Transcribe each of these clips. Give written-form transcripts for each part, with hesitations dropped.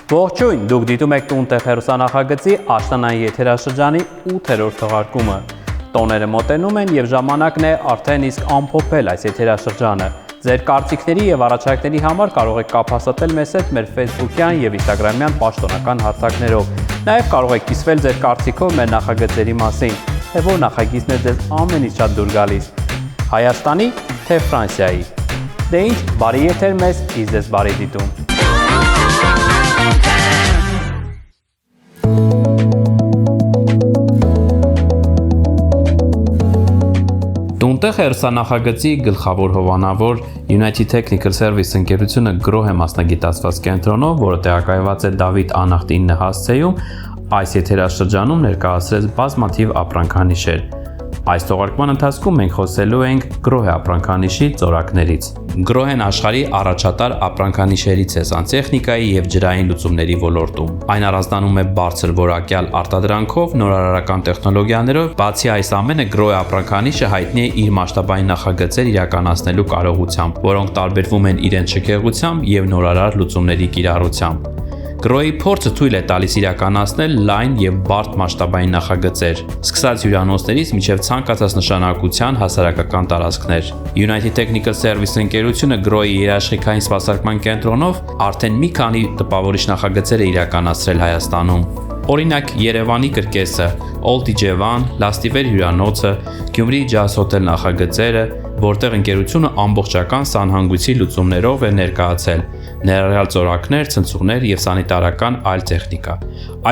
Ողջույն, դուք դիտում եք «Տուն-տեղ» հեռուստանախագծի աշնանային եթերաշրջանի 8-րդ թողարկումը։ Տոները մոտենում են եւ ժամանակն է արդեն իսկ ամփոփել այս եթերաշրջանը։ Ձեր կարծիքների եւ առաջարկների համար կարող եք կապ հաստատել մեզ հետ մեր Facebook-յան եւ Instagram-յան պաշտոնական հարթակներով։ Նաեւ կարող եք կիսվել ձեր կարծիքով մեր նախագծերի մասին, թե որ նախագիծն է ձեզ ամենից շատ դուր գալիս։ Հայաստանի թե Ֆրանսիայի։ Դե ինչ, բարի եթեր մեզ, իսկ ձեզ բարի դիտում։ Տուն-տեղ հեռուստանախագծի գլխավոր հովանավոր United Technical Service ընկերությունը գրոհ է մասնագիտացված կենտրոնով, որը տեղակայված է Դավիթ Անախտ 9 հասցեում, այս եթերաշրջանում ներկայացրեց բազմաթիվ ապրանքանիշեր։ Այս թողարկման ընթացքում մենք խոսելու ենք գրոհե ապրանքանիշի ծորակներից։ Գրոհեն աշխարհի առաջատար ապրանքանիշերից է սանտեխնիկայի եւ ջրային լուծումների ոլորտում։ Այն առանձնանում է բարձր որակյալ արտադրանքով, նորարարական տեխնոլոգիաներով, բացի այս ամենը գրոհե ապրանքանիշը հայտնի է իր մասշտաբային նախագծեր իրականացնելու կարողությամբ, որոնք տարբերվում են իրենց շքեղությամբ եւ նորարար լուծումների կիրառությամբ։ Գրոհի փորձը թույլ է տալիս իրականացնել լայն եւ բարդ մասշտաբային նախագծեր, սկսած հյուրանոցներից մինչեւ ցանկացած նշանակության հասարակական տարածքներ։ United Technical Service ընկերությունը գրոհի երաշխիքային սպասարկման կենտրոնով արդեն մի քանի տպավորիչ նախագծեր է իրականացրել Հայաստանում։ Օրինակ Երևանի կրկեսը, Old Իջևան, Լաստիվեր հյուրանոցը, Գյումրի Jazz Hotel նախագծերը, որտեղ ընկերությունը ամբողջական սանհանգույցի լուծումներով է ներկայացել, ներառյալ ծորակներ, ցնցուղներ եւ սանիտարական այլ տեխնիկա։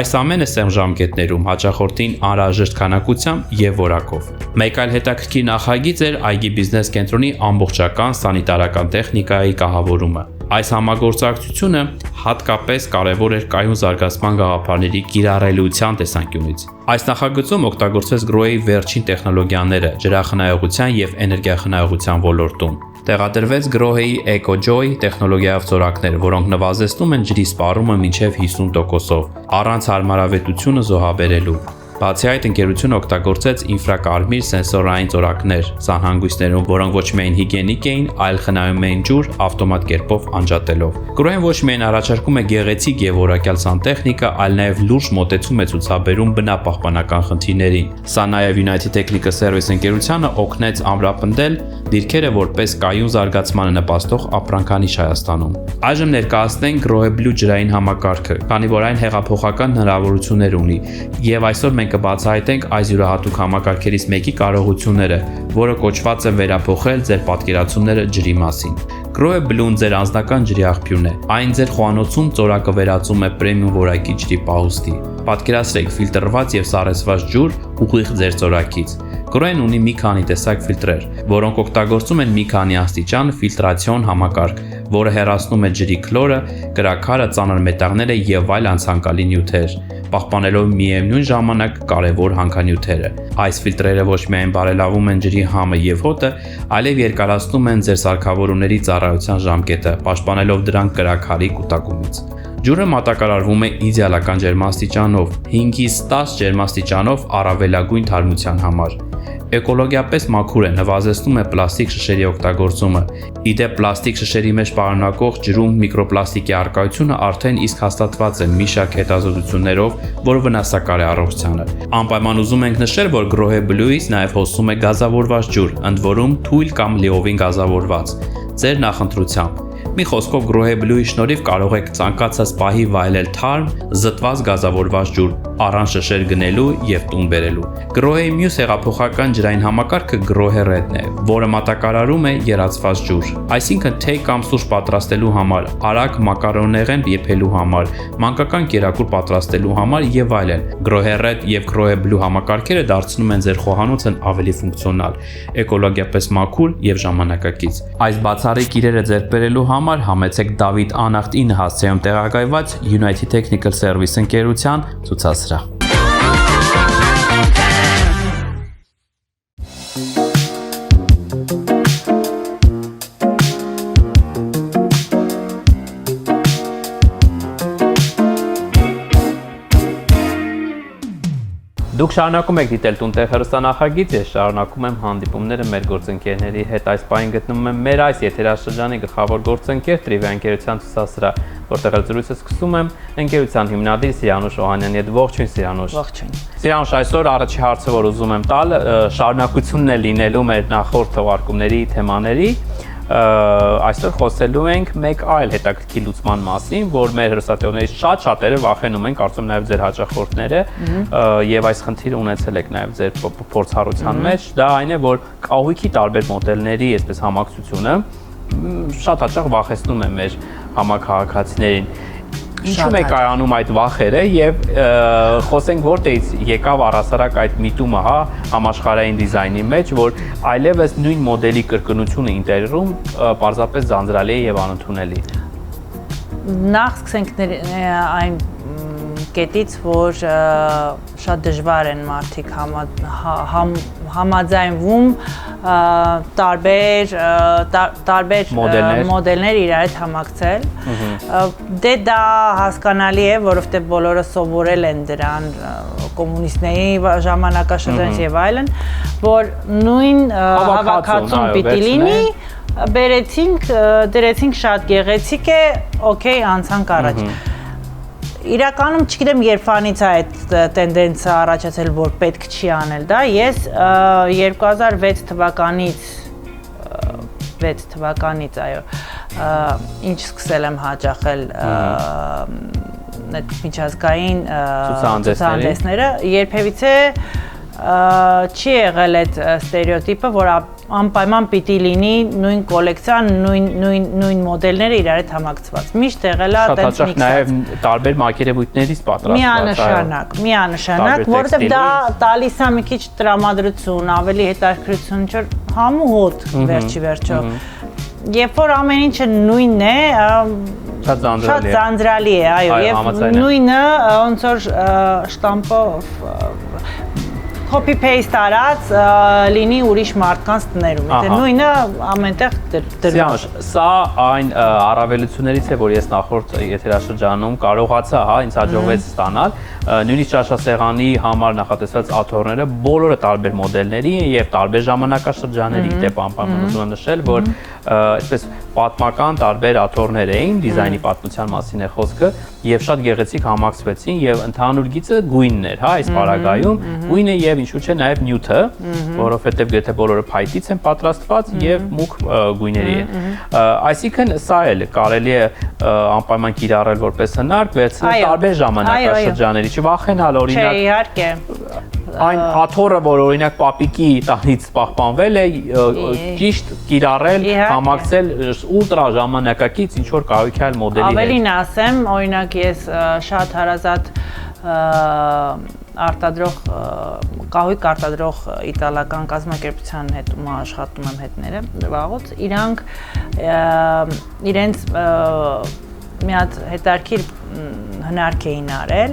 Այս ամենը սեղմ ժամկետներում, հաճախորդին անհրաժեշտ քանակությամբ եւ որակով։ Մեկ այլ հետաքրքիր նախագիծ էր այգի բիզնես կենտրոնի ամբողջական սանիտարական տեխնիկայի կահավորումը։ Այս համագործակցությունը հատկապես կարևոր էր կայուն զարգացման գաղափարների կիրառելիության տեսանկյունից։ Այս նախագծում օգտագործվեց գրոհի վերջին տեխնոլոգիաները ջրախնայողության եւ էներգիախնայողության ոլորտում։ Տեղադրվեց գրոհեի EcoJoy տեխնոլոգիայով ծորակներ, որոնք նվազեցնում են ջրի սպառումը մինչև 50%-ով, առանց հարմարավետությունը զոհաբերելու։ Բացի այդ, ընկերությունը օգտագործեց ինֆրակարմիր սենսորային ծորակներ սանհանգույցներում, որոնք ոչ միայն հիգիենիկ էին, այլ խնայում էին ջուր ավտոմատ կերպով անջատելով։ Գրոհեն ոչ միայն առաջարկում է գեղեցիկ եւ որակյալ սանտեխնիկա, այլ նաեւ լուրջ մոտեցում է ցուցաբերում բնապահպանական խնդիրներին։ Սա նաեւ United Technical Service ընկերությանը օգնեց ամրապնդել դիրքերը որպես կայուն զարգացմանը նպաստող ապրանքանիշ Հայաստանում։ Այժմ ներկայացնենք Grohe Blue ջրային համակարգը, քանի որ այն հեղափոխական հնարավորություններ ունի, եւ այսօր մենք կբացահայտենք այս յուրահատուկ համակարգերից մեկի կարողությունները, որը կոչված է վերափոխել ձեր պատկերացումները ջրի մասին։ Grohe Blue-ն ձեր անձնական ջրի աղբյուրն է։ Այն ձեր խոհանոցում ծորակը վերածում է պրեմիում որակի ջրի պահուստի։ Պատկերացրեք ֆիլտրված եւ սառեցված ջուր ուղիղ ձեր ծորակից։ Grohe-ն ունի մի քանի տեսակ ֆիլտրեր, որոնք օգտագործում են մի քանի աստիճան ֆիլտրացիոն համակարգ, որը հեռացնում է ջրի քլորը, կրաքարը, ծանր մետաղները եւ այլ անցանկալի նյութեր, պահպանելով միևնույն ժամանակ կարևոր հանքանյութերը։ Այս ֆիլտրերը ոչ միայն բարելավում են ջրի համը եւ հոտը, այլև երկարացնում են ձեր սարքավորումների ծառայության ժամկետը, պաշտպանելով դրանք կրաքարի կուտակումից։ Ջուրը մատակարարվում է իդեալական ջերմաստիճանով, 5-ից 10 ջերմաստիճանով առավելագույն թարմության համար։ Էկոլոգիապես մաքուր է, նվազեցնում է պլաստիկ շշերի օգտագործումը։ Իդեպ պլաստիկ շշերի մեջ պարունակող ջրում միկրոպլաստիկի առկայությունը արդեն իսկ հաստատված է մի շարք հետազոտություններով, որը վնասակար է առողջությանը։ Անպայման ուզում ենք նշել, որ Grohe Blue-ից նաև հոսում է գազավորված ջուր, ընդ որում թույլ կամ լիովին գազավորված, ձեր նախընտրությամբ։ Մի խոսքով Grohe Blue-ի շնորհիվ կարող եք ցանկացած պահի վայելել թարմ, զտված գազավորված ջուր, առանց շշեր գնելու եւ տուն բերելու։ Grohe-ի մյուս հեղափոխական ջրային համակարգը Grohe Red-ն է, որը մատակարարում է եռացված ջուր, այսինքն թեյ կամ սուրճ պատրաստելու համար, արագ մակարոնեղեն եփելու համար, մանկական կերակուր պատրաստելու համար եւ այլն։ Grohe Red եւ Grohe Blue համակարգերը դարձնում են ձեր խոհանոցն ավելի ֆունկցիոնալ, էկոլոգիապես մաքուր եւ ժամանակակից։ Այս բացառիկ իրերը ձեռք բերելու համար համեցեք Դավիթ Անախտ 9 հասցեում տեղակայված United Technical Service ընկերության ցուցասրահ։ Դուք շարունակում եք դիտել Տունտեղ հեռուստանախագիծ, ես շարունակում եմ հանդիպումները մեր գործընկերների հետ։ Այս պահին գտնվում եմ մեր այս եթերաշրջանի գլխավոր գործընկեր Տրիվիա ընկերության ցուցասրահ, որտեղ զրույցը սկսում եմ ընկերության հիմնադիր Սիրանուշ Օհանյանի հետ։ Ողջույն Սիրանուշ։ Ողջույն։ Սիրանուշ, այսօր առաջի հարցը, որ ուզում եմ տալ, շարունակությունն է լինելու մեր նախորդ թողարկումների թեմաների։ Այսօր խոսելու ենք մեկ այլ հետաքրքիր լուծման մասին, որ մեր հեռուստատեղիներից շատ-շատերը վախենում են, կարծում նաև ձեր հաճախորդները, եւ այս խնդիրը ունեցել եք նաև ձեր փորձառության մեջ, դա այն է, որ կահույքի տարբեր մոդելների այսպես համակցությունը շատ հաճախ վախեցնում է մեր համաքաղաքացիներին։ Ինչու՞ է կայանում այդ վախերը եւ խոսենք որտեղից եկավ առասարակ այդ միտումը, հա, համաշխարհային դիզայնի մեջ, որ այլևս նույն մոդելի կրկնությունը ինտերիերում պարզապես ձանձրալի է եւ անընդունելի։ Նախ սկսենք այն կետից, որ շատ դժվար են մարդիկ համաձայնվում տարբեր մոդելներ իրար հետ համակցել։ Դե դա հասկանալի է, որովհետև բոլորը սովորել են դրան կոմունիստների ժամանակաշրջանից եւ այլն, որ նույն հավաքածուն պիտի լինի, դրեցինք շատ գեղեցիկ է, օքեյ, անցանք առաջ։ Իրականում չգիտեմ երբանից է այդ տենդենսը առաջացել, որ պետք չի անել դա։ Ես 2006 թվականից, այո, ինչ սկսել եմ հաճախել միջազգային ցուցահանդեսները, երբևիցե չի եղել այդ ստերեոտիպը, որ անպայման պիտի լինի նույն կոլեկցիան, նույն մոդելները իրար հետ համակցված։ Միշտ եղել է այդպես միքսած։ Նաև տարբեր մակերևույթներից պատրաստված։ Միանշանակ, որովհետև դա տալիս է մի քիչ տրամադրություն, ավելի հետաքրքրություն, չէ՞, համ ու հոտ վերջի վերջո։ Երբ որ ամեն ինչը նույնն է, շատ ձանձրալի է, այո, եւ նույնը ոնց որ շտամպով copy-paste արած լինի ուրիշ մարդկանց տներում, եթե նույնը ամենտեղ դրված։ Սա այն առավելություններից է, որ ես նախորդ եթերաշրջանում կարողացա, հա, ինձ հաջողվեց ստանալ, նույնիսկ ճաշասեղանի համար նախատեսված աթոռները բոլորը տարբեր մոդելների եւ տարբեր ժամանակաշրջանների, դեպ անպայման ուզում եմ նշել, որ այսպես պատմական տարբեր աթոռներ էին, դիզայնի պատմության մասին է խոսքը, եւ շատ գեղեցիկ համակցվեցին եւ ընդհանուր գիծը գույնն էր, հա, այս պարագայում գույնը եւ ինչու՞ չէ նաեւ նյութը, որովհետեւ գրեթե բոլորը փայտից են պատրաստված եւ մուգ գույների են։ Այսինքն սա էլ կարելի է անպայման կիրառել որպես հնարք, վերցնել տարբեր ժամանակաշրջանների, չվախենալ օրինակ։ Չէ, իհարկե։ Այն աթոռը, որ օրինակ պապիկի տանից պահպանվել է, ճիշտ կիրառել, համակցել ուլտրա ժամանակակից ինչ որ կահույքյալ մոդելի հետ։ Ավելին ասեմ, օրինակ ես շատ հարազատ կահույք արտադրող իտալական կազմակերպության հետ աշխատում եմ հետները վաղուց, իրանք իրենց մի հատ հետարքիր հնարք էին արել,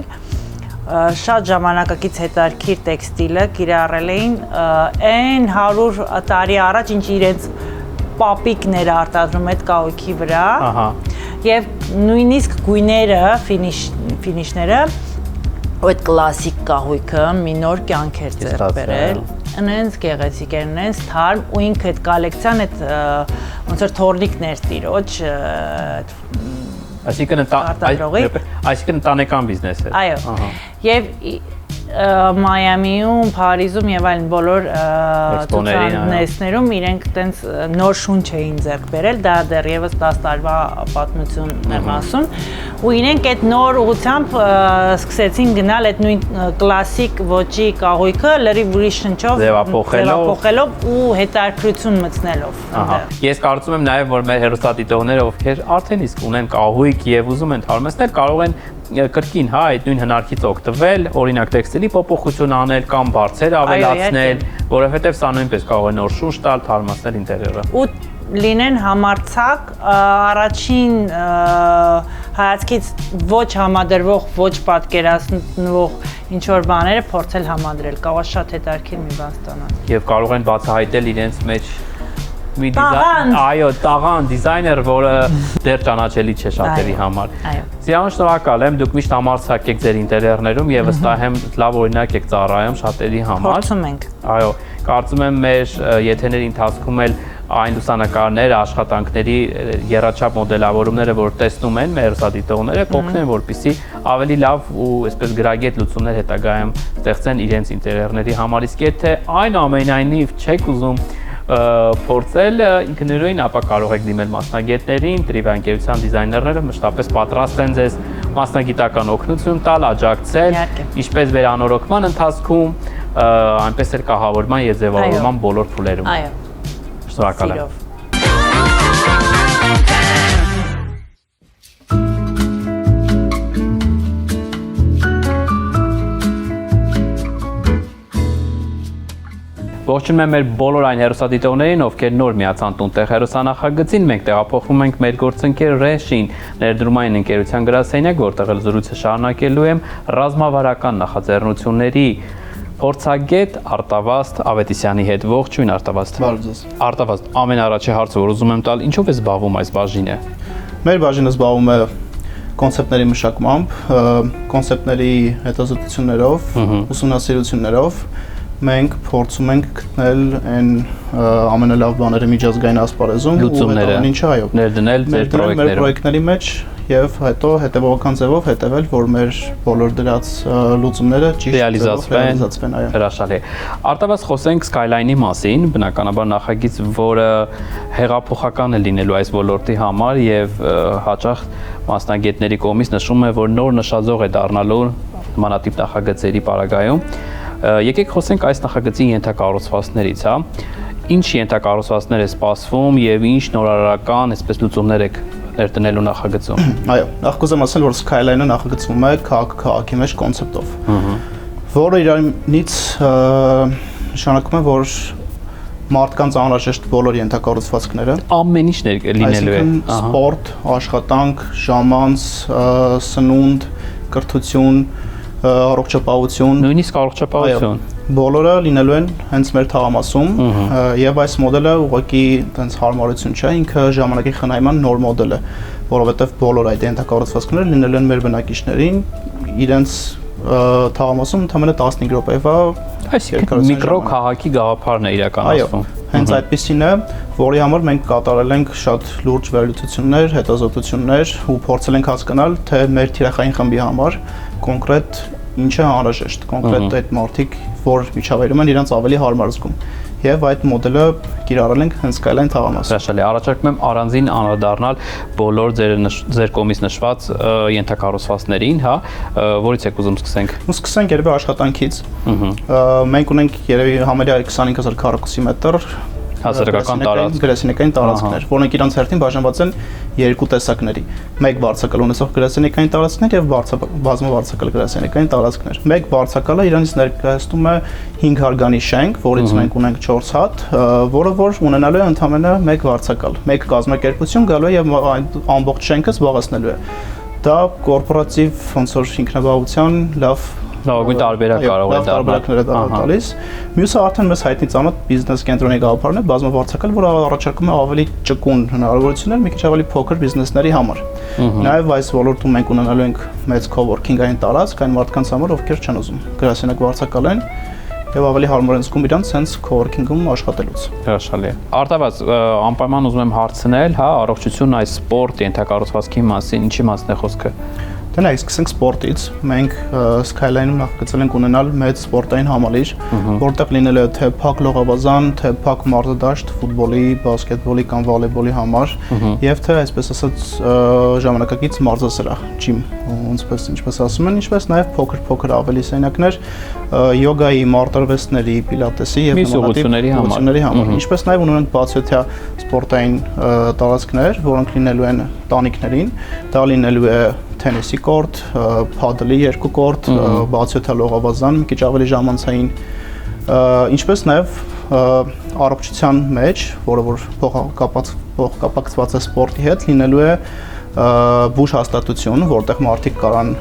շատ ժամանակակից հետարքիր տեքստիլը կիրառել էին այն 100 տարի առաջ, ինչ իրենց պապիկներ արտադրում այդ կահույքի վրա, եւ նույնիսկ գույները, ֆինիշները, այդ կլասիկ կահույքը մի նոր կյանք էր ձեռք բերել, այնց գեղեցիկ էր, այնց թարմ, ու ինքը այդ կոլեկցիան այդ ոնց որ թորնիկներ տիրոջ Այսինքն ընտանեկան բիզնես է։ Այո, եւ Մայամիում, Փարիզում եւ այլն բոլոր ցուցահանդեսներում իրենք տենց նոր շունչ էին ձեռք բերել, դա դեռևս 10 տարվա պատմություն եմ ասում, ու իրենք այդ նոր ուղղությամբ սկսեցին գնալ այդ նույն կլասիկ ոճի կահույքը լրիվ ուրիշ շնչով ձևափոխելով ու հետաքրքրություն մտցնելով։ Ես կարծում եմ նաեւ, որ մեր հեռուստադիտողները, ովքեր արդեն իսկ ունեն կահույք եւ ուզում են թարմացնել, կարող են կրկին, հա, այդ նույն հնարքից օգտվել, օրինակ տեքստիլի փոփոխություն անել կամ բարձեր ավելացնել, որովհետև սա նույնպես կարող է նոր շունչ տալ, թարմացնել ինտերիերը։ Ու լինեն համարձակ առաջին հայացքից ոչ համադրվող, ոչ պատկերացնող ինչ որ բաները փորձել համադրել, կարող է շատ հետաքրքիր մի բան ստանալ։ Եվ կարող են բացահայտել իրենց մեջ մի տաղան դիզայներ, որը դեռ ճանաչելի չէ շատերի համար։ Սիրահար, շնորհակալ եմ, դուք միշտ համարձակ եք ձեր ինտերիերներում եւ վստահ եմ լավ օրինակ եք ծառայում շատերի համար։ Փորձում ենք։ Այո, կարծում եմ մեր եթերների ընթացքում էլ այն լուսանկարները, աշխատանքների եռաչափ մոդելավորումները, որ տեսնում են մեր հեռուստադիտողները, կօգնեն, որպեսզի ավելի լավ ու այսպես գրագետ լուծումներ հետագայում ստեղծեն իրենց ինտերիերների համար։ Իսկ եթե այնուամենայնիվ չեք ուզում փորձել ինքնուրույն, ապա կարող եք դիմել մասնագետներին, տրիվանկերության դիզայներները մշտապես պատրաստ են ձեզ մասնագիտական օգնություն տալ, աջակցել, ինչպես վերանորոգման ընթացքում, այնպես էլ կահավորման եւ ձևավորման բոլոր փուլերում։ Այո։ Շնորհակալ եմ։ Ողջունում եմ մեր բոլոր այն հեռուստադիտողներին, ովքեր նոր միացան տուն-տեղ հեռուստանախագծին, մենք տեղափոխվում ենք մեր գործընկեր Ռեշին, ներդրումային ընկերության գրասենյակ, որտեղ էլ զրույցը շարունակելու եմ ռազմավարական նախաձեռնությունների փորձագետ Արտավազդ Ավետիսյանի հետ։ Ողջույն Արտավազդ։ Բարև ձեզ։ Արտավազդ, ամենաառաջի հարցը, որ ուզում եմ տալ, ինչով է զբաղվում այս բաժինը։ Մեր բաժինը զբաղվում է կոնցեպտների մշակմամբ, կոնցեպտների հետազոտություններով, ուսումնասիրություններով։ Մենք փորձում ենք գտնել այն ամենալավ բաները միջազգային ասպարեզում լուծումները, այո, ներդնել ձեր պրոյեկտների մեջ եւ հետո հետեւողական ձևով հետեւել, որ մեր բոլոր դրած լուծումները ճիշտ ռեալիզացվեն, այո։ Հրաշալի։ Արտավազդ, խոսենք Skyline-ի մասին, բնականաբար նախագիծ, որը հեղափոխական է լինելու այս ոլորտի համար եւ հաճախ մասնագետների կողմից նշվում է, որ նոր նշաձող է դառնալու նմանատիպ նախագծերի պարագայում։ Եկեք խոսենք այս նախագծի ենթակառուցվածքներից, հա։ Ինչ ենթակառուցվածքներ է սպասվում եւ ինչ նորարարական, այսպես լուծումներ եք ներդնելու նախագծում։ Այո, նախ կուզեմ ասել, որ Skyline-ը նախագծվում է քաղաքի մեջ կոնցեպտով, որը իրանից նշանակում է, որ մարդկանց անհրաժեշտ բոլոր ենթակառուցվածքները ամեն ինչ լինելու է, սպորտ, աշխատանք, ժամանց, սնունդ, կրթություն, առողջապահություն, նույնիսկ առողջապահություն, բոլորը լինելու են հենց մեր թաղամասում եւ այս մոդելը ուղղակի այնց հարմարություն չէ, ինքը ժամանակի խնայման նոր մոդել է, որովհետեւ բոլոր այդ ենթակառուցվածքները լինելու են մեր բնակիչներին իրենց թաղամասում ընդամենը 15 րոպեվա, այսինքն միկրո քաղաքի գաղափարն է իրականացվում։ Հենց այդպեսին է, որի համար մենք կատարել ենք շատ լուրջ վերլուծություններ, հետազոտություններ ու փորձել ենք հասկանալ, թե մեր թիրախային խմբի համար կոնկրետ ինչ է անհրաժեշտ, կոնկրետ այդ մարդիկ, որ միջավայրում են, իրենց ավելի հարմար զգում։ Եվ այդ մոդելը կիրառել ենք հենց Skyline թաղամասում։ Հրաշալի, առաջարկում եմ առանձին անդրադառնալ բոլոր ձեր կողմից նշված ենթակառուցվածքներին, հա, որից եք ուզում սկսենք։ Ու սկսենք երևի աշխատանքից։ Մենք ունենք երևի համարյա 25000 քառակուսի մետր հասարակական տարածք, գրասենյակային տարածքներ, որոնք իրանց հերթին բաժանված են երկու տեսակների։ Մեկ վարձակալ ունեցող գրասենյակային տարածքներ եւ բազմավարձակալ գրասենյակային տարածքներ։ Մեկ վարձակալը իրանից ներկայացնում է 5 հարգանի շենք, որից մենք ունենք 4 հատ, որը որ ունենալու է ընդամենը մեկ վարձակալ։ Մեկ կազմակերպություն գալու է եւ ամբողջ շենքը զբաղեցնելու է։ Դա կորպորատիվ ոնց որ ինքնաբավության լավագույն տարբերակ կարող է դառնալ տալիս։ Մյուսը արդեն մեզ հայտնի ծանոթ բիզնես կենտրոնի գաղափարն է, բազմավարձակալ, որը առաջարկում է ավելի ճկուն հնարավորություններ մի քիչ ավելի փոքր բիզնեսների համար։ Նաև այս ոլորտում մենք ունենալու ենք մեծ coworking-ային տարածք այն մարդկանց համար, ովքեր չեն ուզում գրասենյակ վարձակալեն եւ ավելի հարմար են զգում իրանց հենց coworking-ում աշխատելուց։ Հրաշալի է։ Արտավազդ, անպայման ուզում եմ հարցնել, հա, առողջություն այս սպորտ ենթակառուցվածքի մասին, ինչի մասն է խոսքը։ Դե նայեք, սկսենք սպորտից։ Մենք Skyline-ում նախագծել ենք ունենալ մեծ սպորտային համալիր, որտեղ լինել է թե փակ լողավազան, թե փակ մարզադաշտ ֆուտբոլի, բասկետբոլի կամ վոլեյբոլի համար, եւ թե այսպես ասած ժամանակակից մարզասրահ, ջիմ, ինչպես ասում են, ինչպես նաեւ փոքր ավելի սենյակներ յոգայի, մարտարվեստների, պիլատեսի եւ ուղղությունների համար։ Ինչպես նաեւ ունենք բացօթյա սպորտային տարածքներ, որոնք լինելու են տանիքներին, դա լինելու է թենիսի կորտ, փադլի երկու կորտ, բացօթյա լողավազան, մի քիչ ավելի ժամանցային, ինչպես նաև առողջության մեջ, որը որ փոխկապակցված է սպորտի հետ, լինելու է բուժ հաստատություն, որտեղ մարդիկ կարան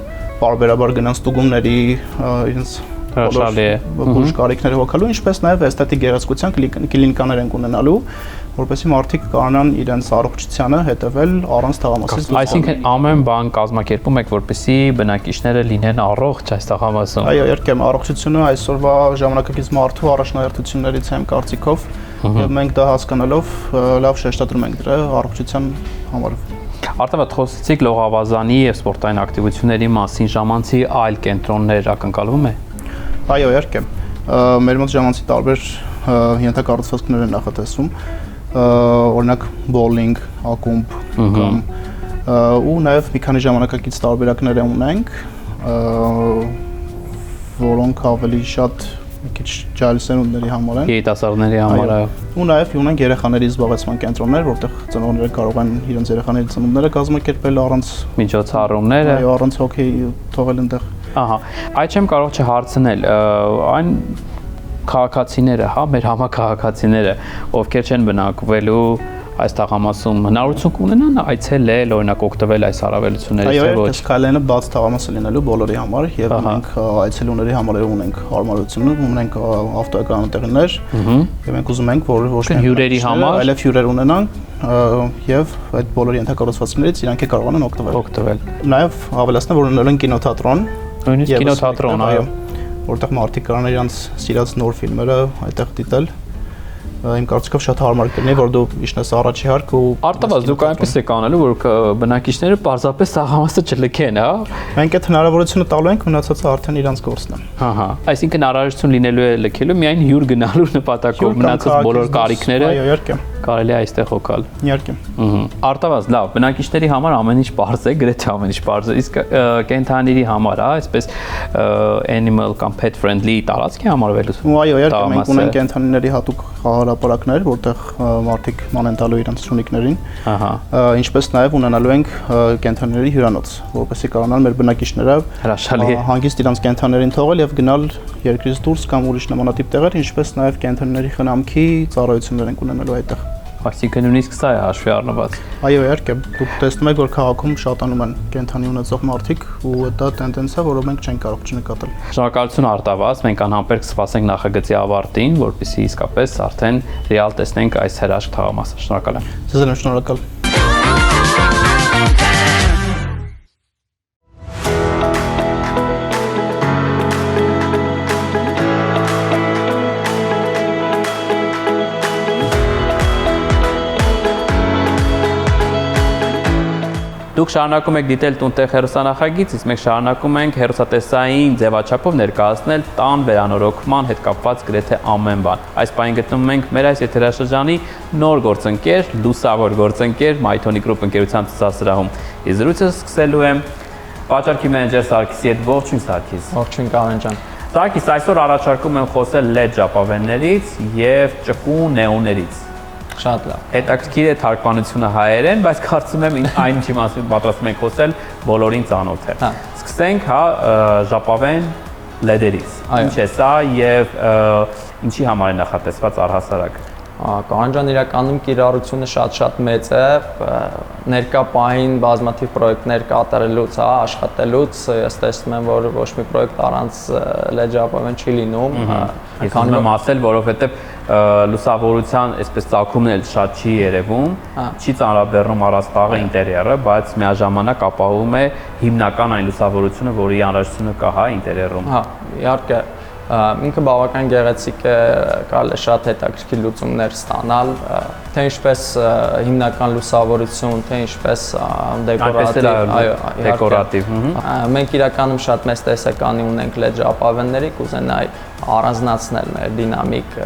բարբերաբար գնան ստուգումների, իրենց բուժ կարիքները հոգալու, ինչպես նաև էսթետիկ գեղեցկության կլինիկաներ են ունենալու, որպեսզի մարդիկ կարողանան իրենց առողջությանը հետևել առանց թաղամասից լուծման։ Այսինքն ամեն բան կազմակերպում եք, որպեսզի բնակիչները լինեն առողջ այս թաղամասում։ Այո, երկեմ առողջությունը այսօրվա ժամանակակից մարդու առաջնահերթություններից է իմ կարծիքով, եւ մենք դա հասկանալով լավ շեշտադրում ենք դրա առողջության համար։ Արտավատ խոսեցիք լողավազանի եւ սպորտային ակտիվությունների մասին, ժամանցի այլ կենտրոններ ակնկալվում է։ Այո, երկեմ։ Մեր մոտ ժամանցի տարբեր ենթակառուցվածքներ են նախատեսվում, օրինակ bowling, ակումբ կամ ու նաև մի քանի ժամանակակից տարբերակներ ունենք, որոնք ավելի շատ մի քիչ ջահել սերունդների համար են։ Երիտասարդների համար է։ Ու նաև ունենք երեխաների զբաղեցման կենտրոններ, որտեղ ծնողները կարող են իրենց երեխաների ծնունդները կազմակերպել առանց միջոցառումները։ Այո, առանց հոգի թողել այնտեղ։ Ահա, այդ չեմ կարող չհարցնել, այն քաղաքացիները, հա, մեր համաքաղաքացիները, ովքեր չեն բնակվելու այս թաղամասում, հնարավորություն կունենան այցելել, օրինակ օգտվել այս հարաբերություններից, թե ոչ։ Այո, Skyline-ը բաց թաղամաս լինելու բոլորի համար եւ մենք այցելուների համար ունենք հարմարությունը, ունենք ավտոեկրանատեղիներ եւ մենք ուզում ենք, որ ոչ միայն հյուրերի համար, այլև հյուրեր ունենան եւ այդ բոլոր ենթակառուցվածքներից իրանք կարողանան օգտվել։ Նաեւ հավելացնեմ, որ ունենալ են կինոթատրոն, նույնիսկ կինոթատրոն, այո, որտեղ մարդիկ կարան իրենց սիրած նոր ֆիլմերը այդտեղ դիտել։ Իմ կարծիքով շատ հարմար կլինի, որ դու իջնես առաջի հարկ ու Արտավազ դուք այնպես եք անելու, որ բնակիչները պարզապես թաղամասը չլքեն, հա։ Մենք այդ հնարավորությունը տալու ենք, մնացածը արդեն իրանց գործն է։ Ահա, այսինքն առարժություն լինելու է լքելու միայն հյուր գնալու նպատակով, մնացած բոլոր կարիքները այո, իհարկե կարելի է այստեղ հոգալ։ Իհարկե։ Արտավազ, լավ, բնակիչների համար ամեն ինչ պարզ է, գրեթե ամեն ինչ պարզ է, իսկ կենդանիների համար, հա, այսպես animal կամ pet friendly տարածք է համարվելու։ Այո, իհարկե, մենք ունենք կենդանիների հատուկ խաղահրապարակներ, որտեղ մարդիկ ման են տալու իրենց շունիկներին։ Ահա։ Ինչպես նաև ունենալու ենք կենդանիների հյուրանոց, որպեսզի կարողանան մեր բնակիչները հանգիստ իրենց կենդանիներին թողել եւ գնալ երկրից դուրս կամ ուրիշ նմանատիպ տեղեր, ինչպես նաև կենդանիների խնամքի ծառայություններ են ունենալու այդտեղ։ Այսինքն նույնիսկ սա է հաշվի առնված։ Այո, իհարկե, դուք տեսնում եք, որ քաղաքում շատանում են կենդանի ունեցող մարդիկ ու դա տենդենս է, որը մենք չենք կարող չնկատել։ Շնորհակալություն Արտավազ, մենք անհամբեր կսպասենք նախագծի ավարտին, որպեսզի իսկապես արդեն ռեալ տեսնենք այս հրաշք թաղամասը։ Շնորհակալ եմ։ Ձեզ եմ շնորհակալ։ Դուք շարունակում եք դիտել Տունտեղ հեռուստանախագիծ, իսկ մենք շարունակում ենք հեռուստատեսային ձևաչափով ներկայացնել տան վերանորոգման հետ կապված գրեթե ամեն բան։ Այս պահին գտնվում ենք մեր այս եթերաշրջանի նոր գործընկեր, լուսավոր գործընկեր Mythonic Group ընկերության ցուցասրահում։ Իսկ զրույցը սկսելու եմ վաճառքի մենեջեր Սարգիսի հետ։ Ողջույն Սարգիս։ Ողջույն Կարեն ջան։ Սարգիս, այսօր առաջարկում եմ խոսել LED ժապավեններից եւ ճկուն նեոններից։ Շատ լավ։ Հետաքրքիր է թարգմանությունը հայերեն, բայց կարծում եմ այն ինչի մասին պատրաստում ենք խոսել, բոլորին ծանոթ է։ Սկսենք, հա, ժապավեն LED-երից։ Ինչ է սա եւ ինչի համար է նախատեսված առհասարակ։ Կարեն ջան, իրականում կիրառությունը շատ մեծ է, ներկա պահին բազմաթիվ պրոյեկտներ կատարելուց, հա, աշխատելուց, ես տեսնում եմ, որ ոչ մի պրոյեկտ առանց LED ժապավեն չի լինում։ Ես ուզում եմ ասել, որովհետեւ լուսավորության այսպես ծագումն էլ շատ չի երևում, չի ծանրաբեռնում առաստաղը ինտերիերը, բայց միաժամանակ ապահովում է հիմնական այն լուսավորությունը, որի անհրաժեշտությունը կա, հա, ինտերիերում։ Հա, իհարկե, ինքը բավական գեղեցիկ է, կարելի է շատ հետաքրքիր լուծումներ ստանալ, թե ինչպես հիմնական լուսավորություն, թե ինչպես դեկորատիվ։ Մենք իրականում շատ մեծ տեսականի ունենք LED ժապավենների, կուզենայի առանձնացնել մեր դինամիկ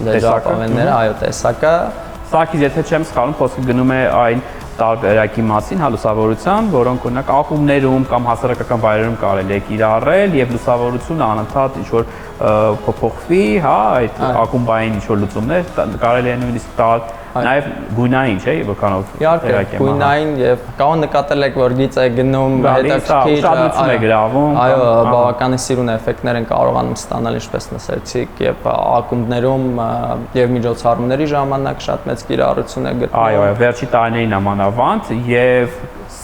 LED ժապավենները, այո, տեսակը։ Սարգիս, եթե չեմ սխալվում, խոսքը գնում է այն տարբերակի մասին, հա, լուսավորության, որոնք օրինակ ակումբներում կամ հասարակական վայրերում կարելի է կիրառել եւ լուսավորությունը անընդհատ ինչ որ փոփոխվի, հա, այդ ակումբային ինչ որ լուծումներ կարելի է նույնիսկ տալ Նաև գույնային, չէ՞, որքանով Իհարկե, գույնային եւ կարող նկատել եք, որ գիծ է գնում, հետաքրքիր ուշադրություն է գրավում։ Այո, բավականին սիրուն էֆեկտներ են կարողանում ստանալ, ինչպես նշեցիք, եւ ակումբներում եւ միջոցառումների ժամանակ շատ մեծ կիրառություն է գտնում։ Այո, վերջի տարիներին ամանավանդ եւ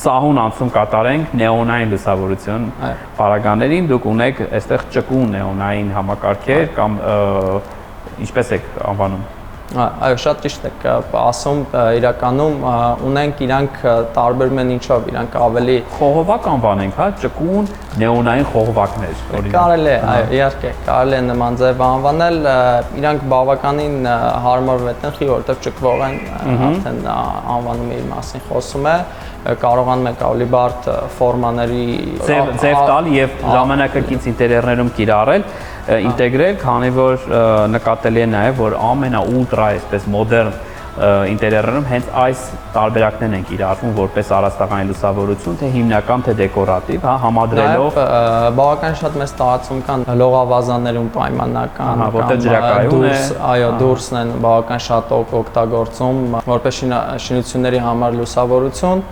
սահուն անցում կատարենք նեոնային լուսավորություն պարագաներին, դուք ունեք այստեղ ճկուն նեոնային համակարգեր կամ ինչպես եք անվանում։ Այո, շատ ճիշտ եք ասում, իրականում ունենք իրանք տարբերում են ինչով, իրանք ավելի խողովակ անվանենք, հա, ճկուն նեոնային խողովակներ, օրինակ։ Կարելի է, այո, իհարկե, կարելի է նման ձև անվանել, իրանք բավականին հարմար վետնխի, որտեղ ճկվող են, արդեն անվանումը իր մասին խոսում է, կարողանում եք ավելի բարդ ֆորմաների ձև տալ եւ ժամանակակից ինտերիերներում կիրառել, ինտեգրել, քանի որ նկատելի է նաև, որ ամենաուլտրա այսպես մոդեռն ինտերիերներում հենց այս տարբերակներն են կիրառվում որպես առաստաղային լուսավորություն, թե հիմնական, թե դեկորատիվ, հա, համադրելով բավական շատ մեծ տարածում կան լողավազաններում պայմանական, որտեղ ջրակայուն է, այո, դուրսն են բավական շատ օգտագործում որպես շինությունների համար լուսավորություն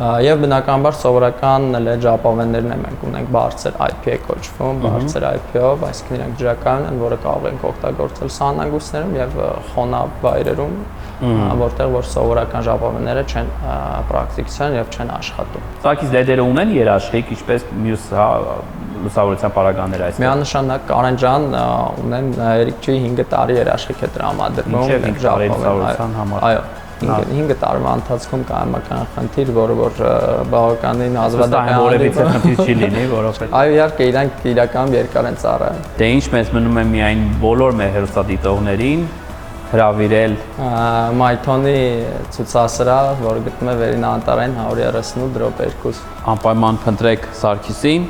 Եվ բնականաբար սովորական LED ժապավեններն մենք ունենք բարձր IP է կոչվում, բարձր IP-ով, այսինքն իրանք ջրակայուն են, որը կարող ենք օգտագործել սահմանագույցներում եւ խոնավ վայրերում, որտեղ որ սովորական ժապավենները չեն պրակտիկության եւ չեն աշխատում։ Սակից LED-երը ունեն երաշխիք, ինչպես մյուս լուսավորության պարագաները այսպես։ Միանշանակ Կարեն ջան ունեն երիկչի 5 տարի երաշխիք է տրամադրվում մինչև 5 տարի լուսավորության համար։ Այո 5 տարվա ընթացքում կայմական խնդիր, որը որ բավականին ազգային որևիցե խնդիր չի լինի, որովհետեւ այո, իհարկե իրանք իրական երկար են ծառայում։ Դե ինչ մեզ մնում է միայն բոլոր մեր հեռուստադիտողներին հրավիրել Մայթոնի ցուցասրահ, որը գտնվում է Վերին Անտարային 138/2։ Անպայման փնտրեք Սարգիսին,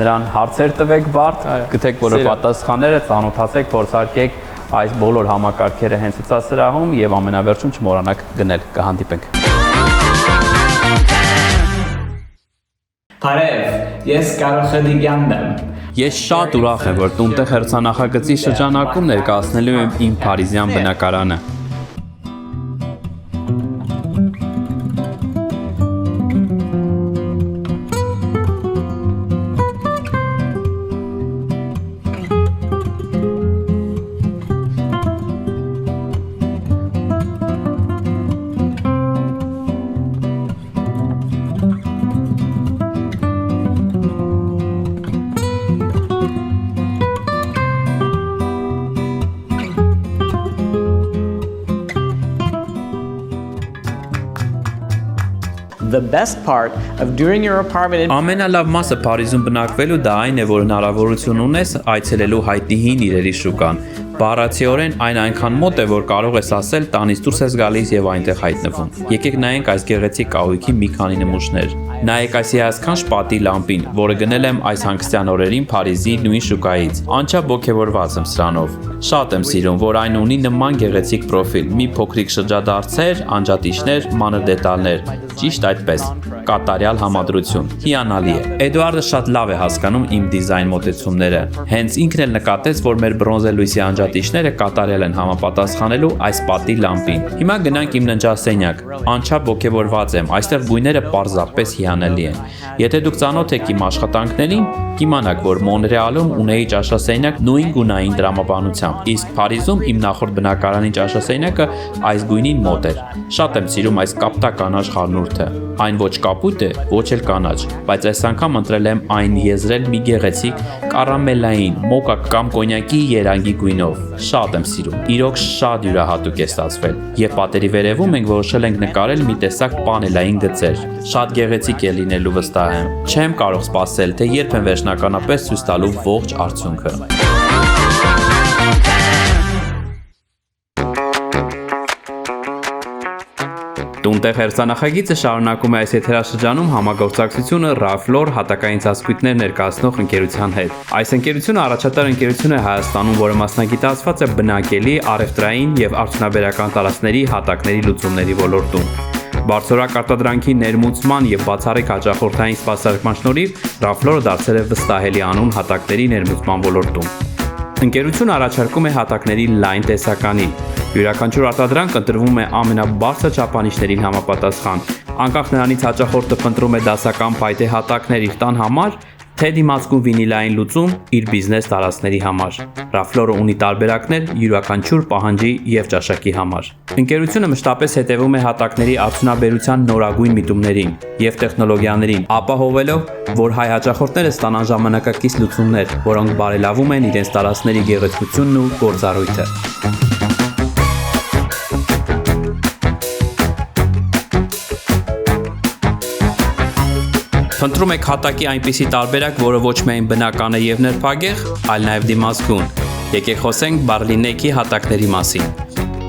նրան հարցեր տվեք բարդ, գտեք բոլոր պատասխանները, ծանոթացեք, փորձարկեք այս բոլոր համակարգերը հենց ցուցասրահում եւ ամենավերջում չմոռանաք գնել, կհանդիպենք։ Բարև, ես Կարո Խդիգյանն եմ։ Ես շատ ուրախ եմ, որ Տունտեղ հեռուստանախագծի շրջանակում ներկայացնելու եմ իմ փարիզյան բնակարանը։ The best part of doing your apartment in Ամենալավ մասը Փարիզում բնակվելու դա այն է, որ հնարավորություն ունես այցելելու հայտնի հին իրերի շուկան։ Բառացիորեն այն այնքան մոտ է, որ կարող ես ասել տանից դուրս ես գալիս եւ այնտեղ հայտնվում։ Եկեք նայենք այս գեղեցիկ կահույքի մի քանի նմուշներ։ Նայեք այս հիասքանչ պատի լամպին, որը գնել եմ այս հանգստյան օրերին Փարիզի նույն շուկայից։ Անչափ ոգևորված եմ սրանով։ Շատ եմ սիրում, որ այն ունի նման գեղեցիկ պրոֆիլ՝ մի փոքրիկ շրջադարձեր, անջատիչներ, մանր դետալներ։ Ճիշտ այդպես։ Կատարյալ համադրություն։ Հիանալի է։ Էդուարդը շատ լավ է հասկանում իմ դիզայն մոտեցումները։ Հենց ինքն էլ նկատեց, որ մեր բրոնզե լույսի անջատիչները կատարյալ են համապատասխանելու այս պատի լամպին։ Հիմա գնանք իմ ննջասենյակ։ Անչափ ոգևորված եմ։ Այստեղ գույները պարզապես հիանալի են։ Եթե դուք ծանոթ եք իմ աշխատանքներին, կիմանաք, որ Մոնրեալում ունեի ճաշասենյակ նույն գունային տրամաբանությամբ, իսկ Փարիզում իմ նախորդ բնակարանի ճաշասենյակը այս գույնին մոտ էր։ Շատ եմ սիրում այս կապտա կանաչ խառնուրդը։ Այն ոչ կապույտ է, ոչ էլ կանաչ, բայց այս անգամ ընտրել եմ այն եզրել մի գեղեցիկ կարամելային, մոկա կամ կոնյակի երանգի գույնով։ Շատ եմ սիրում։ Իրոք շատ յուրահատուկ է ստացվել։ Եվ պատերի վերևում մենք որոշել ենք նկարել մի տեսակ պանելային գծեր։ Շատ գեղեցիկ է լինելու վստահ եմ։ Չեմ կարող սպասել, թե երբ են վերջնականապես ցույց տալու ողջ արդյունքը։ Տունտեղ հեռուստանախագիծը շարունակում է այս եթերաշրջանում համագործակցությունը Raflor հատակային ծածկույթներ ներկայացնող ընկերության հետ։ Այս ընկերությունը առաջատար ընկերություն է Հայաստանում, որը մասնագիտացված է բնակելի, առևտրային եւ արդյունաբերական տարածքների հատակների լուծումների ոլորտում։ Բարձրորակ արտադրանքի ներմուծման եւ բացառիկ հաճախորդային սպասարկման շնորհիվ Raflor-ը դարձել է վստահելի անուն հատակների ներմուծման ոլորտում։ Ընկերությունը առաջարկում է հատակների լայն տեսականի, Յուրաքանչյուր արտադրանք ընտրվում է ամենաբարձր չափանիշներին համապատասխան։ Անկախ նրանից հաճախորդը փնտրում է դասական փայտե հատակներ իր տան համար, թե դիմացկուն վինիլային լուծում իր բիզնես տարածքների համար։ Raflor-ը ունի տարբերակներ յուրաքանչյուր պահանջի եւ ճաշակի համար։ Ընկերությունը մշտապես հետևում է հատակների արդյունաբերության նորագույն միտումներին եւ տեխնոլոգիաներին, ապահովելով, որ հայ հաճախորդները ստանան ժամանակակից լուծումներ, որոնք բարելավում են իրենց տարածքների գեղեցկությունն ու գործառույթը։ Փնտրում եք հատակի այնպիսի տարբերակ, որը ոչ միայն բնական է եւ նրբագեղ, այլ նաեւ դիմացկուն։ Եկեք խոսենք Barlinek-ի հատակների մասին։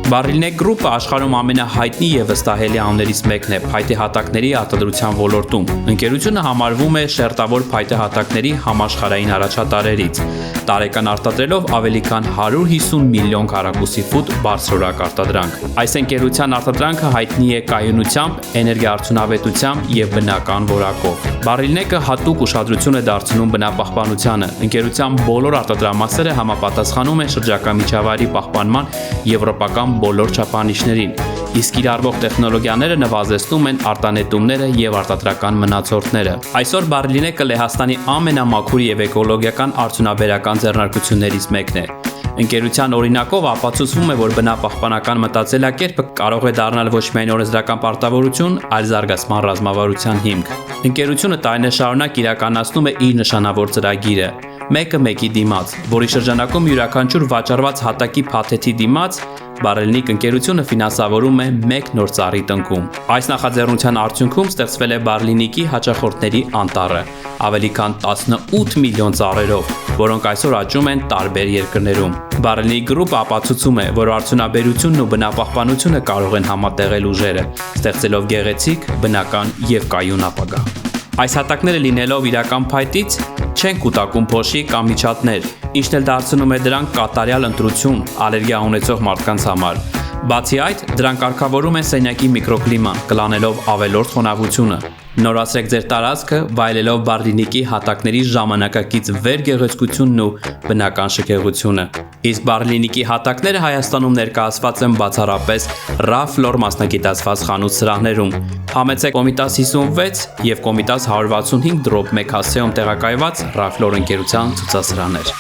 Barlinek Group-ը աշխարհում ամենահայտնի եւ վստահելի անուններից մեկն է փայտե հատակների արտադրության ոլորտում։ Ընկերությունը համարվում է շերտավոր փայտե հատակների համաշխարհային առաջատարներից, տարեկան արտադրելով ավելի քան 150 միլիոն քառակուսի ֆուտ բարձրորակ արտադրանք։ Այս ընկերության արտադրանքը հայտնի է կայունությամբ, էներգիաարդյունավետությամբ եւ բնական որակով։ Barlinek-ը հատուկ ուշադրություն է դարձնում բնապահպանությանը։ Ընկերության բոլոր արտադրամասերը համապատասխանում են շրջակա միջավայրի պահպանման եվրոպական բոլոր չափանիշներին, իսկ կիրառվող տեխնոլոգիաները նվազեցնում են արտանետումները եւ արտադրական մնացորդները։ Այսօր Barlinek-ը Լեհաստանի ամենամաքուր եւ էկոլոգիական արդյունաբերական ձեռնարկություններից մեկն է։ Ընկերության օրինակով ապացուցվում է, որ բնապահպանական մտածելակերպը կարող է դառնալ ոչ միայն օրենսդրական պարտավորություն, այլ զարգացման ռազմավարության հիմք։ Ընկերությունը տարիներ շարունակ իրականացնում է իր նշանավոր ծրագիրը՝ մեկը մեկի դիմաց, որի շրջանակում յուրաքանչյուր վաճառված հատակի փաթեթի դիմաց Barlinek ընկերությունը ֆինանսավորում է մեկ նոր ծառի տնկում։ Այս նախաձեռնության արդյունքում ստեղծվել է Barlinek-ի հաճախորդների անտառը, ավելի քան 18 միլիոն ծառերով, որոնք այսօր աճում են տարբեր երկրներում։ Barlinek Group-ը ապացուցում է, որ արդյունաբերությունն ու բնապահպանությունը կարող են համատեղել ուժերը, ստեղծելով գեղեցիկ, բնական եւ կայուն ապագա։ Այս հատակները լինելով իրական փայտից չեն կուտակում փոշի կամ միջատներ, ինչն էլ դարձնում է դրանք կատարյալ ընտրություն ալերգիա ունեցող մարդկանց համար։ Բացի այդ, դրանք կարգավորում են սենյակի միկրոկլիման, կլանելով ավելորդ խոնավությունը։ Նորացրեք ձեր տարածքը, վայելելով Barlinek-ի հատակների ժամանակակից վերգեղեցկությունն ու բնական շքեղությունը։ Իսկ Barlinek-ի հատակները Հայաստանում ներկայացված են բացառապես Raflor մասնագիտացված խանութ սրահներում։ Համեցեք Կոմիտաս 56 եւ Կոմիտաս 165/1 հասցեում տեղակայված Raflor ընկերության ցուցասրահներ։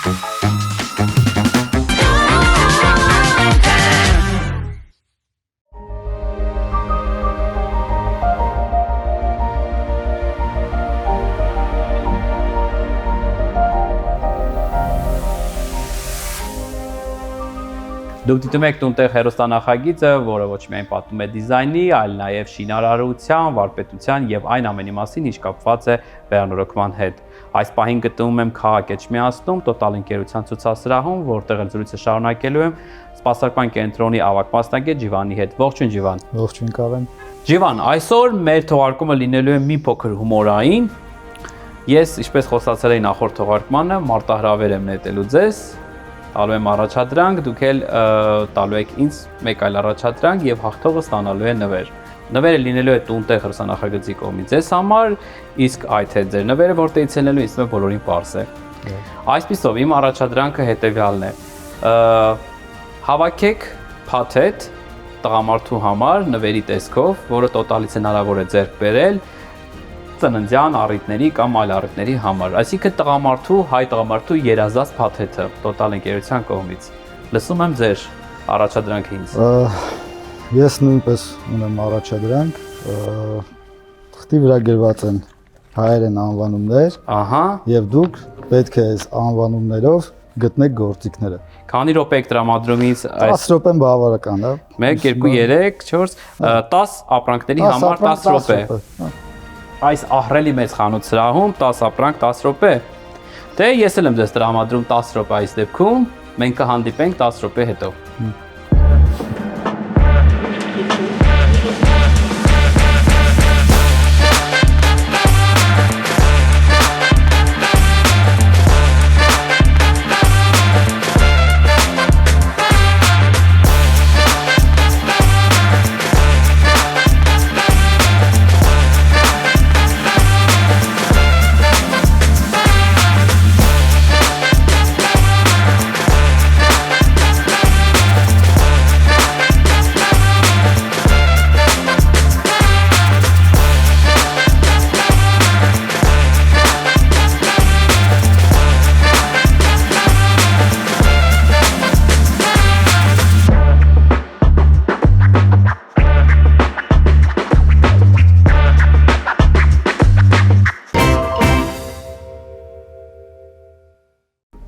Դուք դիտում եք տունտեղ հեռուստանախագիծը, որը ոչ միայն պատմում է դիզայնի, այլ նաև շինարարության, վարպետության եւ այն ամենի մասին, ինչ կապված է վերանորոգման հետ։ Այս պահին գտնվում եմ քաղաք Էջմիածնում, Total ընկերության ցուցասրահում, որտեղ էլ զրույցը շարունակելու եմ սպասարկման կենտրոնի ավագ մասնագետ Ջիվանի հետ։ Ողջույն Ջիվան։ Ողջույն Կարեն։ Ջիվան, այսօր մեր թողարկումը լինելու է մի փոքր հումորային։ Ես, ինչպես խոսացել էի նախորդ թողարկմանը, մարտահրավեր եմ նետելու ձեզ։ Տալու եմ առաջադրանք, դուք էլ տալու եք ինձ մեկ այլ առաջադրանք եւ հաղթողը ստանալու է նվեր։ Նվերը լինելու է տունտեղ հեռուստանախագծի կողմից ձեզ համար, իսկ այդ է ձեր նվերը, որտեղից ելնելու ինձ բոլորին պարզ է։ Այսպիսով իմ առաջադրանքը հետեւյալն է։ Հավաքեք փաթեթ տղամարդու համար նվերի տեսքով, որը տոտալից հնարավոր է ձեռք բերել ծննդյան առիթների կամ այլ առիթների համար, այսինքն տղամարդու, հայ տղամարդու երազած փաթեթը Total ընկերության կողմից։ Լսում եմ ձեր առաջադրանքը ինձ։ Ես նույնպես ունեմ առաջադրանք, թղթի վրա գրված են հայերեն անվանումներ, ահա, եւ դուք պետք է այս անվանումներով գտնեք գործիքները։ Քանի րոպե եք տրամադրում ինձ այս 10 րոպեն բավարարական, հա։ 1 2 3 4 10 ապրանքների համար 10 րոպե։ Այս ահռելի մեծ խանութ սրահում 10 ապրանք 10 րոպե։ Դե ես էլ եմ ձեզ տրամադրում 10 րոպե այս դեպքում, մենք կհանդիպենք 10 րոպե հետո։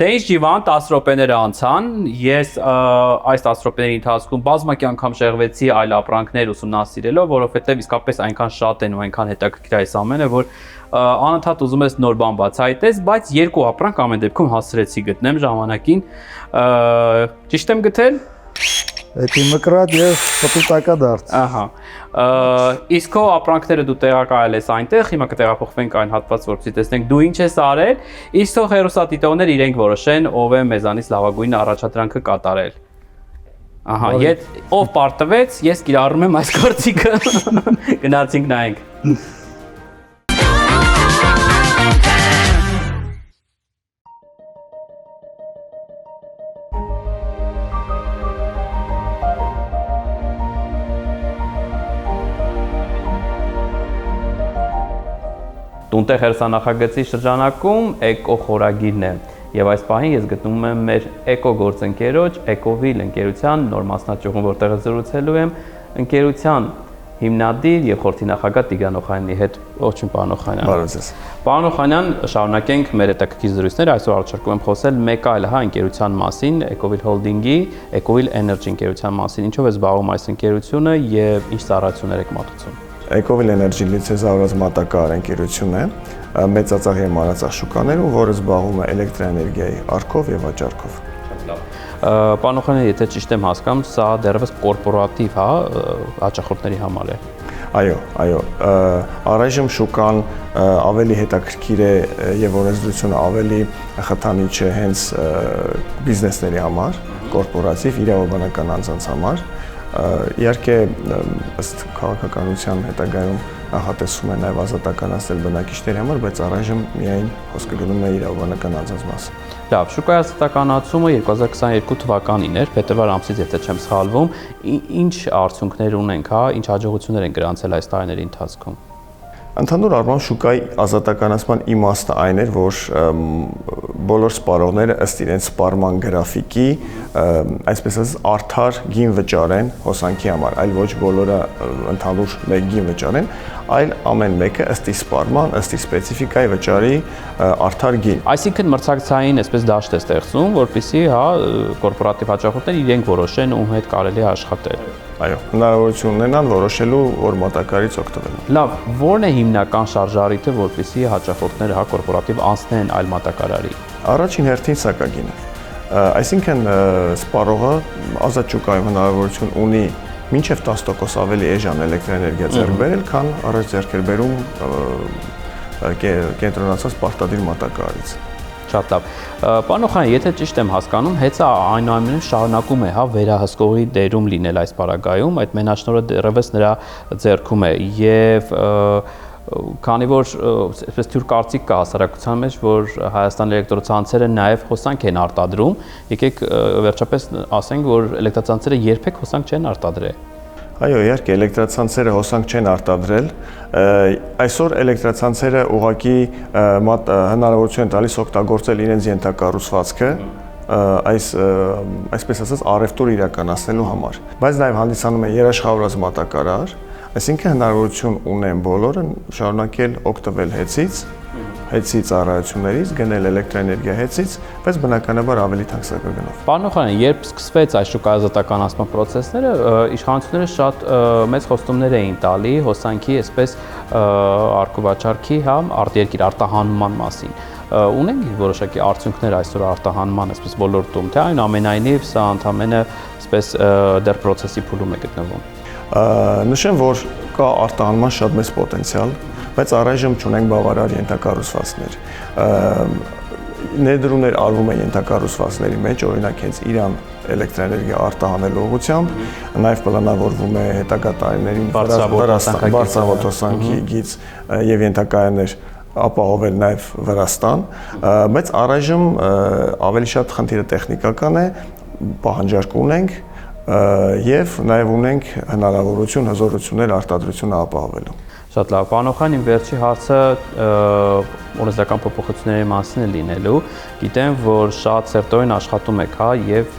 Թե ինչ Ջիվան 10 րոպեներ անցան, ես այս 10 րոպեների ընթացքում բազմակի անգամ շեղվեցի այլ ապրանքներ ուսումնասիրելով, որովհետև իսկապես այնքան շատ են ու այնքան հետաքրքիր այս ամենը, որ անընդհատ ուզում ես նոր բան բացահայտես, բայց երկու ապրանք ամեն դեպքում հասցրեցի գտնեմ ժամանակին։ Ճիշտ եմ գտել։ Էդի մկրատ եւ պտուտակադարձ։ Ահա։ Իսկ քո ապրանքները դու տեղակայել ես այնտեղ, հիմա կտեղափոխվենք այն հատված, որպեսզի տեսնենք դու ինչ ես արել, իսկ թող հերոսատիտողներ իրենք որոշեն, ով է մեզանից լավագույն առաջադրանքը կատարել։ Ահա, ով պարտվեց, ես կիրառում եմ այս գործիքը։ Գնացինք նայենք։ Տունտեղ հերոսանախագծի շրջանակում էկո խորագիրն է եւ այս պահին ես գտնվում եմ մեր էկո գործընկերոջ Էկովիլ ընկերության նոր մասնաճյուղում, որտեղ զրուցելու եմ ընկերության հիմնադիր եւ խորհրդի նախագահ Տիգրան Օխանյանի հետ։ Ողջույն, պարոն Օխանյան։ Բարև ձեզ։ Պարոն Օխանյան, շարունակենք մեր հետաքրքիր զրույցները։ Այսօր առաջարկում եմ խոսել մեկ այլ ընկերության մասին, Էկովիլ Հոլդինգի, Էկովիլ Էներգի ընկերության մասին։ Ինչով է զբաղվում այս ընկերությունը եւ ինչ ծառայություններ եք մատուցում։ Էկովիլ Էներգի լիցենզավորված մատակարար ընկերություն է մեծածախ եւ մանրածախ շուկաներում, որը զբաղվում է էլեկտրոէներգիայի առքով եւ վաճառքով։ Պարոն Օխանյան, եթե ճիշտ եմ հասկանում, սա դեռևս կորպորատիվ, հաճախորդների համար է։ Այո, առայժմ շուկան ավելի հետաքրքիր է եւ օրենսդրությունը ավելի խթանիչ է հենց բիզնեսների համար, կորպորատիվ իրավաբանական անձանց համար։ Իհարկե ըստ քաղաքականության հետագայում նախատեսվում է նաև ազատականացնել բնակիչների համար, բայց առայժմ միայն խոսքը գնում է իրավաբանական անձանց մասին։ Լավ, շուկայի ազատականացումը 2022 թվականին էր, փետրվար ամսից, եթե չեմ սխալվում, ինչ արդյունքներ ունենք, ինչ հաջողություններ են գրանցել այս տարիների ընթացքում։ Ընդհանուր առմամբ շուկայի ազատականացման իմաստը այն էր, որ բոլոր սպառողները ըստ իրենց սպառման գրաֆիկի, այսպես ասած, արդար գին վճարեն հոսանքի համար, այլ ոչ բոլորը ընդհանուր մեկ գին վճարեն, այլ ամեն մեկը ըստ իր սպառման, ըստ իր սպეციფիկայի վճարի արդար գին։ Այսինքն մրցակցային այսպես դաշտ է ստեղծում, որպեսզի կորպորատիվ հաճախորդները իրենք որոշեն ում հետ կարելի է աշխատել։ Այո, հնարավորություն ունենան որոշելու, որ մատակարարից օգտվելու։ Լավ, ո՞րն է հիմնական շարժառիթը, որպեսզի հաճախորդները կորպորատիվ անցնեն այլ մատակարարի։ Առաջին հերթին սակագինը։ Այսինքն սպառողը ազատ շուկայում հնարավորություն ունի մինչև 10% ավելի էժան էլեկտրոէներգիա ձեռք բերել, քան առաջ ձեռք էր բերում կենտրոնացած պարտադիր մատակարարից։ Շատ լավ։ Պարոն Օխանյան, եթե ճիշտ եմ հասկանում, հեծա այնուամենայնիվ շարունակում է վերահսկողի դերում լինել այս պարագայում, այդ մենաշնորհը դեռևս նրա ձեռքում է եւ քանի որ այսպես թյուր կարծիք կա հասարակության մեջ, որ Հայաստան էլեկտրոցանցերը նաև հոսանք են արտադրում, եկեք վերջապես ասենք, որ էլեկտրոցանցերը երբեք հոսանք չեն արտադրել։ Այո, իհարկե, էլեկտրացանցերը հոսանք չեն արտադրել։ Այսօր էլեկտրացանցերը ուղղակի հնարավորություն են տալիս օգտագործել իրենց ենթակառուցվածքը այսպես ասած առևտուր իրականացնելու համար։ Բայց նաև հանդիսանում է երաշխավորված մատակարար, այսինքն հնարավորություն ունեն բոլորը շարունակել օգտվել հեծի ծառայություններից, գնել էլեկտրոէներգիա հեծից, բայց բնականաբար ավելի թանկսակագնով։ Պարոն Օխանյան, երբ սկսվեց այս շուկայի ազատականացման process-ները, իշխանությունները շատ մեծ խոստումներ էին տալի հոսանքի, այսպես արկուվաճառքի, արտերկիր արտահանման մասին։ Ունենք որոշակի արդյունքներ այսօր արտահանման, այսպես ոլորտում, թե այնուամենայնիվ սա ընդամենը այսպես դեռ process-ի փուլում է գտնվում։ Նշեմ, որ կա արտահանման շատ մեծ պոտենցիալ, բայց առայժմ չունենք բավարար ենթակառուցվածքներ։ Ներդրումներ արվում են ենթակառուցվածքների մեջ, օրինակ հենց Իրան էլեկտրոէներգիա արտահանելու ուղղությամբ, նաև պլանավորվում է հետագա տարիներին բարձրավոտ հոսանքի գիծ եւ ենթակայաններ ապահովել նաև Վրաստան, բայց առայժմ ավելի շատ խնդիրը տեխնիկական է, պահանջարկ ունենք եւ նաև ունենք հնարավորություն հզորություններ արտադրությունը ապահովելու։ Շատ լավ, պարոն Օխանյան, վերջի հարցը օրենսդրական փոփոխությունների մասին է լինելու։ Գիտեմ, որ շատ սերտորեն աշխատում եք, եւ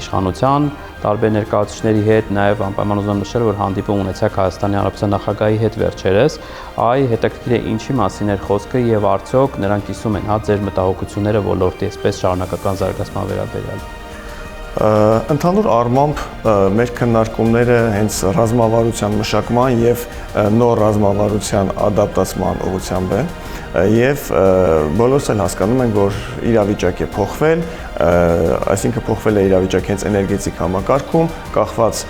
իշխանության տարբեր ներկայացուցիչների հետ, նաև անպայման ուզում եմ նշել, որ հանդիպում ունեցաք Հայաստանի Հանրապետության նախագահի հետ վերջերս, այ հետաքրքիր է ինչի մասին էր խոսքը եւ արդյոք նրանք կիսում են ձեր մտահոգությունները ոլորտի այսպես շարունակական զարգացման վերաբերյալ։ Ընդհանուր առմամբ մեր քննարկումները հենց ռազմավարության մշակման եւ նոր ռազմավարության ադապտացման ուղղությամբ են եւ բոլորս էլ հասկանում ենք, որ իրավիճակ է փոխվել, այսինքն փոխվել է իրավիճակը հենց էներգետիկ համակարգում, կախված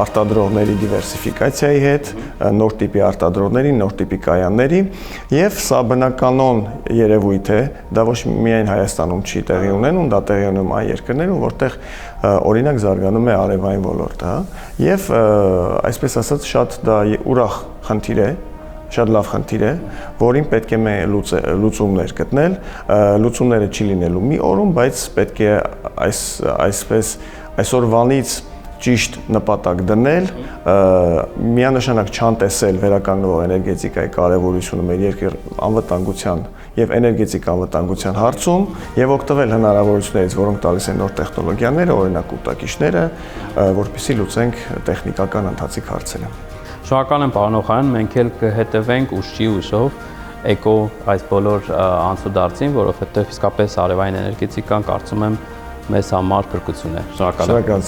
արտադրողների դիվերսիֆիկացիայի հետ, նոր տիպի արտադրողների, նոր տիպի կայանների եւ սա բնականon երևույթ է, դա ոչ միայն Հայաստանում չի տեղի ունենում, դա տեղի ունենում այն երկրներում, որտեղ օրինակ զարգանում է արևային ոլորտը, եւ այսպես ասած շատ դա ուրախ խնդիր է, շատ լավ խնդիր է, որին պետք է մենք լուծումներ գտնել, լուծումները չի լինելու մի օրում, բայց պետք է այսպես այսօրվանից ճիշտ նպատակ դնել, միանշանակ չանտեսել վերականգնվող էներգետիկայի կարևորությունը մեր երկրի անվտանգության եւ էներգետիկ անվտանգության հարցում եւ օգտվել հնարավորություններից, որոնք տալիս են նոր տեխնոլոգիաները, օրինակ կուտակիչները, որպեսզի լուծենք տեխնիկական ընթացիկ հարցերը։ Շնորհակալ եմ պարոն Օխանյան, մենք էլ կհետևենք ուշքի ուշով էկո այս բոլոր անցուդարձին, որովհետև իսկապես արևային էներգետիկան կարծում եմ մեզ համար փրկություն է։ Շնորհակալ եմ։ Շնորհակալ։